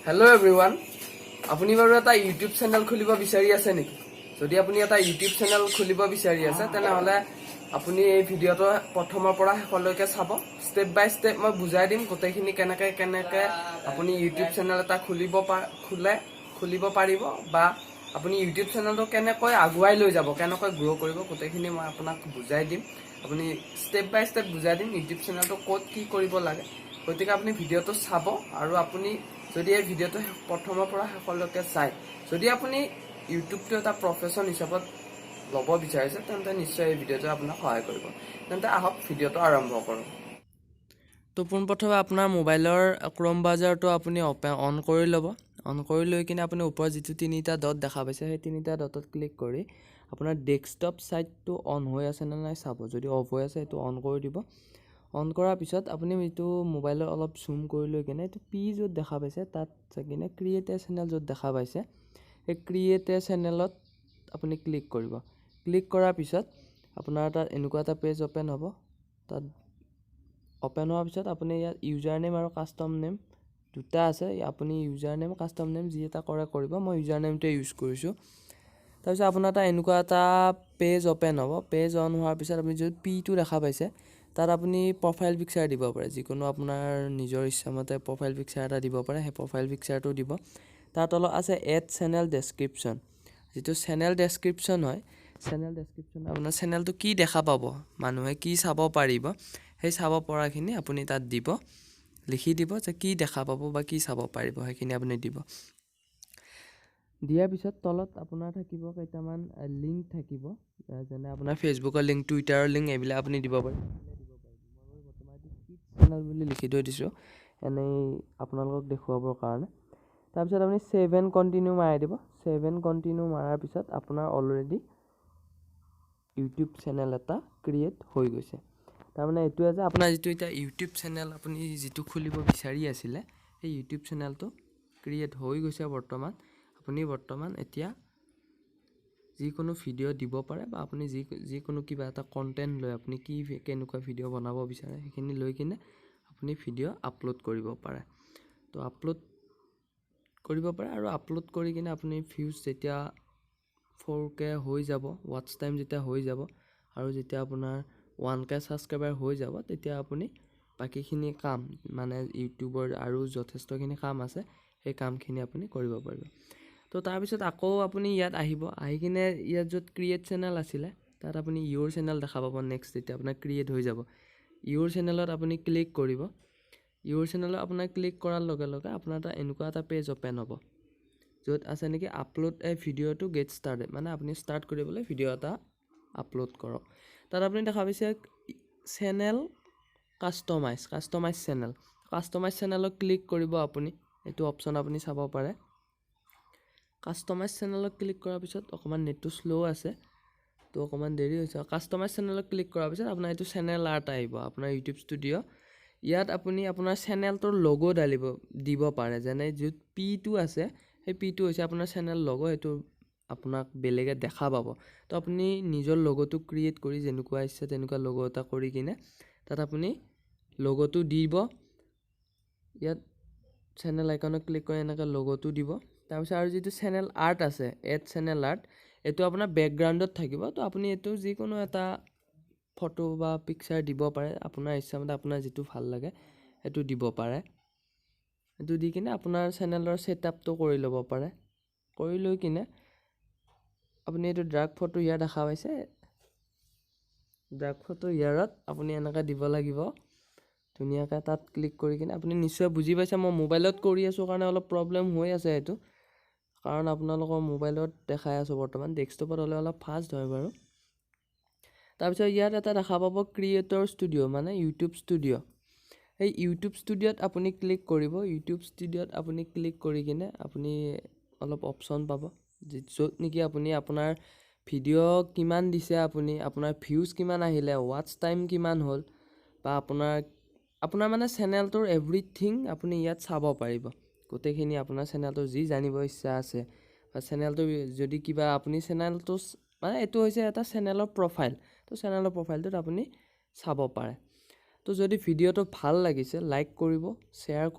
Hello everyone. আপুনি বাৰু এটা YouTube চেনেল খুলিব বিচাৰি আছে নেকি? যদি আপুনি এটা YouTube চেনেল খুলিব বিচাৰি আছে তেনেহলে আপুনি এই ভিডিওটো প্ৰথমৰ পৰা শেষলৈকে চাব। স্টেপ বাই স্টেপ মই বুজাই দিম গোটেইখিনি কেনেকৈ আপুনি YouTube চেনেল এটা খুলিব পাৰিব বা আপুনি YouTube চেনেলটো কেনেকৈ আগুৱাই লৈ যাব, কেনেকৈ গ্ৰো কৰিব গোটেইখিনি মই আপোনাক বুজাই দিম। আপুনি স্টেপ বাই স্টেপ বুজাই দিম YouTube চেনেলটো ক'ত কি কৰিব লাগে। গতিকে আপুনি ভিডিওটো চাব আৰু আপুনি যদি এই ভিডিওটো প্ৰথমৰ পৰা শেষলৈকে চাই যদি আপুনি ইউটিউবটো এটা প্ৰফেশন হিচাপত ল'ব বিচাৰিছে তেন্তে নিশ্চয় এই ভিডিওটো আপোনাক সহায় কৰিব। তেন্তে আহক ভিডিওটো আৰম্ভ কৰোঁ। তো পোনপ্ৰথমে আপোনাৰ মোবাইলৰ ক্ৰম ব্ৰাউজাৰটো আপুনি অন কৰি ল'ব। অন কৰি লৈ কিনে আপুনি ওপৰত যিটো তিনিটা ডট দেখা পাইছে সেই তিনিটা ডটত ক্লিক কৰি আপোনাৰ ডেস্কটপ চাইটটো অন হৈ আছে নে নাই চাব। যদি অফ হৈ আছে সেইটো অন কৰি দিব। অন কৰাৰ পিছত আপুনি এইটো মোবাইলত অলপ জুম কৰি লৈ কিনে এইটো পি য'ত দেখা পাইছে তাত কিনে ক্ৰিয়েট এ চেনেল য'ত দেখা পাইছে এই ক্ৰিয়েট এ চেনেলত আপুনি ক্লিক কৰিব। ক্লিক কৰাৰ পিছত আপোনাৰ তাত এনেকুৱা এটা পেজ অপেন হ'ব। তাত অপেন হোৱাৰ পিছত আপুনি ইয়াত ইউজাৰ নেম আৰু কাষ্টম নেম দুটা আছে। আপুনি ইউজাৰ নেম কাষ্টম নেম যি এটা কৰে কৰিব। মই ইউজাৰ নেমটোৱে ইউজ কৰিছোঁ। তাৰপিছত আপোনাৰ এটা এনেকুৱা এটা পেজ অপেন হ'ব। পেজ অন হোৱাৰ পিছত আপুনি য'ত পিটো দেখা পাইছে তাত আপুনি প্ৰফাইল পিকচাৰ দিব পাৰে। যিকোনো আপোনাৰ নিজৰ ইচ্ছামতে প্ৰফাইল পিকচাৰ এটা দিব পাৰে। সেই প্ৰফাইল পিকচাৰটো দিব। তাৰ তলত আছে এড চেনেল ডেছক্ৰিপশ্যন। যিটো চেনেল ডেছক্ৰিপশ্যন হয়, চেনেল ডেছক্ৰিপশ্যন আপোনাৰ চেনেলটো কি দেখা পাব, মানুহে কি চাব পাৰিব, সেই চাব পৰাখিনি আপুনি তাত দিব। লিখি দিব যে কি দেখা পাব বা কি চাব পাৰিব সেইখিনি আপুনি দিব। দিয়াৰ পিছত তলত আপোনাৰ থাকিব কেইটামান লিংক থাকিব, যেনে আপোনাৰ ফেচবুকৰ লিংক, টুইটাৰৰ লিংক, এইবিলাক আপুনি দিব পাৰিব। চেনেল বুলি লিখি থৈ দিছোঁ এনেই আপোনালোকক দেখুৱাবৰ কাৰণে। তাৰপিছত আপুনি ছেভ এণ্ড কণ্টিনিউ মাৰি দিব। ছেভ এণ্ড কণ্টিনিউ মাৰাৰ পিছত আপোনাৰ অলৰেডি ইউটিউব চেনেল এটা ক্ৰিয়েট হৈ গৈছে। তাৰমানে এইটোৱে যে আপোনাৰ যিটো এতিয়া ইউটিউব চেনেল আপুনি যিটো খুলিব বিচাৰি আছিলে সেই ইউটিউব চেনেলটো ক্ৰিয়েট হৈ গৈছে বৰ্তমান। আপুনি বৰ্তমান এতিয়া যিকোনো ভিডিঅ' দিব পাৰে বা আপুনি যিকোনো কিবা এটা কণ্টেণ্ট লৈ আপুনি কেনেকুৱা ভিডিঅ' বনাব বিচাৰে সেইখিনি লৈ কিনে আপুনি ভিডিঅ' আপলোড কৰিব পাৰে। তো আপলোড কৰিব পাৰে আৰু আপলোড কৰি কিনে আপুনি ভিউজ যেতিয়া 4K হৈ যাব, ৱাটচ টাইম যেতিয়া হৈ যাব আৰু যেতিয়া আপোনাৰ 1K ছাবস্ক্ৰাইবাৰ হৈ যাব তেতিয়া আপুনি বাকীখিনি কাম মানে ইউটিউবৰ আৰু যথেষ্টখিনি কাম আছে সেই কামখিনি আপুনি কৰিব পাৰিব। তো তাৰপিছত আকৌ আপুনি ইয়াত আহিব। আহি কিনে ইয়াত য'ত ক্ৰিয়েট চেনেল আছিলে তাত আপুনি ইউৰ চেনেল দেখা পাব। নেক্সট যেতিয়া আপোনাৰ ক্ৰিয়েট হৈ যাব ইউৰ চেনেলত আপুনি ক্লিক কৰিব। ইউৰ চেনেলত আপোনাৰ ক্লিক কৰাৰ লগে লগে আপোনাৰ এটা এনেকুৱা এটা পেজ অপেন হ'ব য'ত আছে নেকি upload A video' to get started, মানে আপুনি ষ্টাৰ্ট কৰিবলৈ ভিডিঅ' এটা আপলোড কৰক। তাত আপুনি দেখা পাইছে চেনেল কাষ্টমাইজ চেনেল। কাষ্টমাইজ চেনেলত ক্লিক কৰিব আপুনি। এইটো অপশ্যন আপুনি চাব পাৰে। কাষ্টমাইজ চেনেলত ক্লিক কৰাৰ পিছত অকণমান নেটটো শ্ল' আছে তো অকণমান দেৰি হৈছে। কাষ্টমাইজ চেনেলত ক্লিক কৰাৰ পিছত আপোনাৰ এইটো চেনেল আৰ্ট আহিব, আপোনাৰ ইউটিউব ষ্টুডিঅ'। ইয়াত আপুনি আপোনাৰ চেনেলটোৰ লগো দিব পাৰে। যেনে য'ত পিটো আছে সেই পিটো হৈছে আপোনাৰ চেনেল লগো, সেইটো আপোনাক বেলেগে দেখা পাব। তো আপুনি নিজৰ লগোটো ক্ৰিয়েট কৰি যেনেকুৱা ইচ্ছা তেনেকুৱা লগো এটা কৰি কিনে তাত আপুনি লগোটো দিব। ইয়াত চেনেল আইকনত ক্লিক কৰি এনেকৈ লগোটো দিব। তাৰপিছত আৰু যিটো চেনেল আৰ্ট আছে, এড চেনেল আৰ্ট, এইটো আপোনাৰ বেকগ্ৰাউণ্ডত থাকিব। তো আপুনি এইটো যিকোনো এটা ফটো বা পিকচাৰ দিব পাৰে আপোনাৰ ইচ্ছামতে, আপোনাৰ যিটো ভাল লাগে সেইটো দিব পাৰে। এইটো দি কিনে আপোনাৰ চেনেলৰ ছেটআপটো কৰি ল'ব পাৰে। কৰি লৈ কিনে আপুনি এইটো ড্ৰাগ ফটো ইয়াৰ দেখা পাইছে, ড্ৰাগ ফটো ইয়াৰত আপুনি এনেকৈ দিব লাগিব ধুনীয়াকৈ। তাত ক্লিক কৰি কিনে আপুনি নিশ্চয় বুজি পাইছে। মই মোবাইলত কৰি আছোঁ কাৰণে অলপ প্ৰব্লেম হৈ আছে এইটো, কাৰণ আপোনালোকৰ মোবাইলত দেখাই আছোঁ বৰ্তমান। ডেস্কটপত হ'লে অলপ ফাষ্ট হয় বাৰু। তাৰপিছত ইয়াত এটা দেখা পাব ক্ৰিয়েটৰ ষ্টুডিঅ' মানে ইউটিউব ষ্টুডিঅ'। সেই ইউটিউব ষ্টুডিঅ'ত আপুনি ক্লিক কৰিব। ইউটিউব ষ্টুডিঅ'ত আপুনি ক্লিক কৰি কিনে আপুনি অলপ অপশ্যন পাব য'ত নেকি আপুনি আপোনাৰ ভিডিঅ' কিমান দিছে, আপোনাৰ ভিউজ কিমান আহিলে, ৱাটচ টাইম কিমান হ'ল, বা আপোনাৰ মানে চেনেলটোৰ এভৰিথিং আপুনি ইয়াত চাব পাৰিব। গোটেইখিনি আপোনাৰ চেনেলটোৰ যি জানিব ইচ্ছা আছে বা চেনেলটো যদি কিবা আপুনি চেনেলটো মানে এইটো হৈছে এটা চেনেলৰ প্ৰফাইল। তো চেনেলৰ প্ৰফাইলটোত আপুনি চাব পাৰে। তো যদি ভিডিঅ'টো ভাল লাগিছে লাইক কৰিব, শ্বেয়াৰ কৰিব।